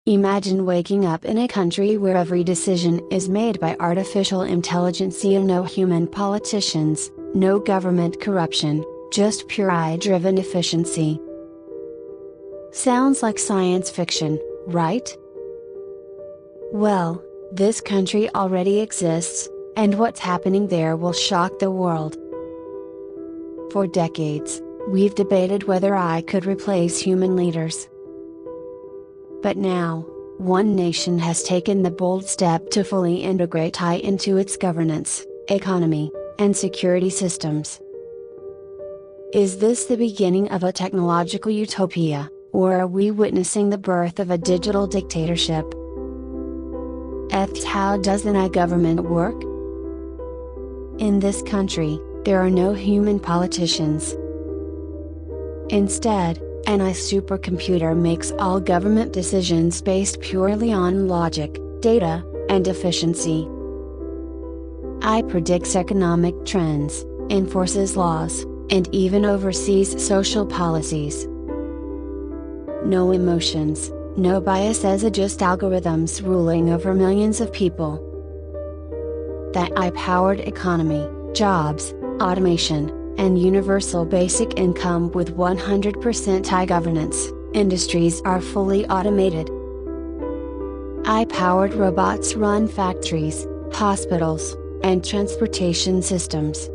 Imagine waking up in a country where every decision is made by artificial intelligence and no human politicians, no government corruption, just pure AI-driven efficiency. Sounds like science fiction, right? Well, this country already exists, and what's happening there will shock the world. For decades, we've debated whether AI could replace human leaders. But now, one nation has taken the bold step to fully integrate AI into its governance, economy, and security systems. Is this the beginning of a technological utopia, or are we witnessing the birth of a digital dictatorship? How does an AI government work? In this country, there are no human politicians. Instead, an AI supercomputer makes all government decisions based purely on logic, data, and efficiency. AI predicts economic trends, enforces laws, and even oversees social policies. No emotions, no biases, just algorithms ruling over millions of people. That AI-powered economy, jobs, automation, and universal basic income with 100% AI governance, industries are fully automated. AI-powered robots run factories, hospitals, and transportation systems.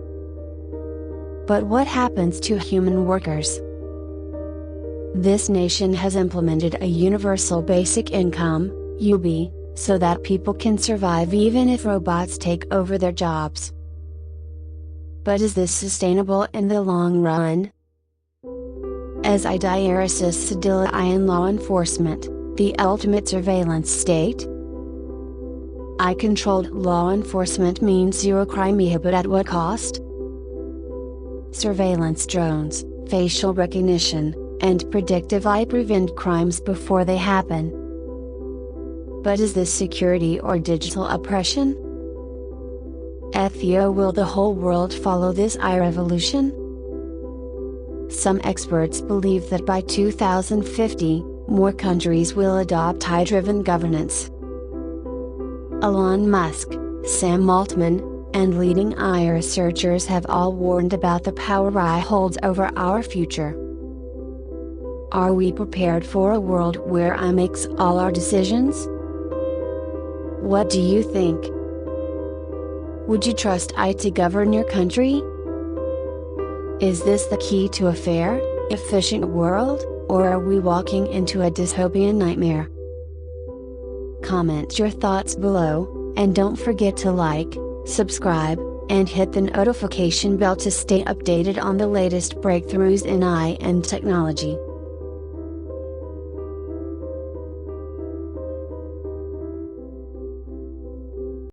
But what happens to human workers? This nation has implemented a universal basic income, UB, so that people can survive even if robots take over their jobs. But is this sustainable in the long run? As IDR assists AI in law enforcement, the ultimate surveillance state? AI-controlled law enforcement means zero crime, but at what cost? Surveillance drones, facial recognition, and predictive AI prevent crimes before they happen. But is this security or digital oppression? Will the whole world follow this AI revolution? Some experts believe that by 2050, more countries will adopt AI-driven governance. Elon Musk, Sam Altman, and leading AI researchers have all warned about the power AI holds over our future. Are we prepared for a world where AI makes all our decisions? What do you think? Would you trust AI to govern your country? Is this the key to a fair, efficient world, or are we walking into a dystopian nightmare? Comment your thoughts below, and don't forget to like, subscribe, and hit the notification bell to stay updated on the latest breakthroughs in AI and technology.